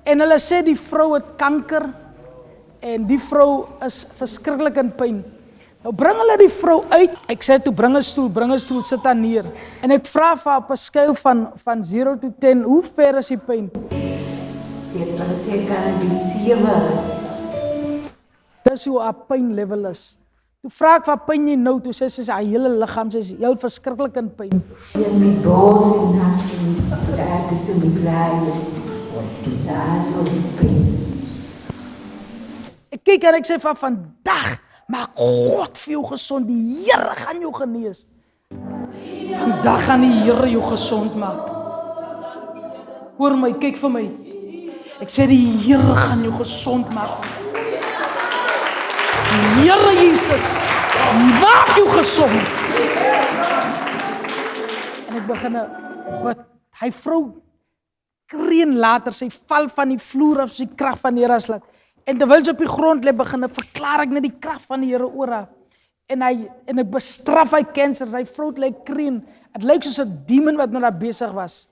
En hulle sê die vrou het kanker en die vrou is verskriklik in pyn. Nou bring hulle die vrou uit. Ek sê toe bring 'n stoel, sit haar neer. En ek vra vir haar op 'n skaal van 0 tot 10, hoe ver is die pyn? Dit was seker die 7 is. Dis hoe haar pyn level is. Toe vra ek wat pyn jy nou, toe sê sy haar hele liggaam, sy is heel verskriklik in pyn. In my bors en nacht en dis in my blaai. Daar is al die pyn. Ek kyk en ek sê van vandag, maak God vir jou gesond, die Here gaan jou genees. Vandag gaan die Here jou gesond maak. Hoor my, kyk vir my. Ek sê die Here gaan jou gesond maak. Die Here Jesus, maak jou gesond. En ek begin bid. Hy vrou kreun later, sy val van die vloer af, sy krag van die Here slaat. En terwyl sy op die grond lê, begin ek verklaar ek net die krag van die Here oor haar. En ek bestraf hy kanker, sy vrou lyk kreun. Dit lyk soos 'n demon wat met haar besig was.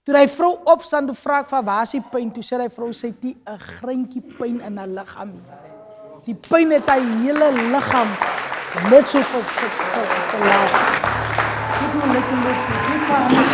Toe hy vrou opstaan, toe vra ek van waar is die pyn? Toe sê hy vrou sy het 'n greintjie pyn in haar liggaam. Die pyn het haar hele liggaam net so verlaat. Dit moet lekker loop sy.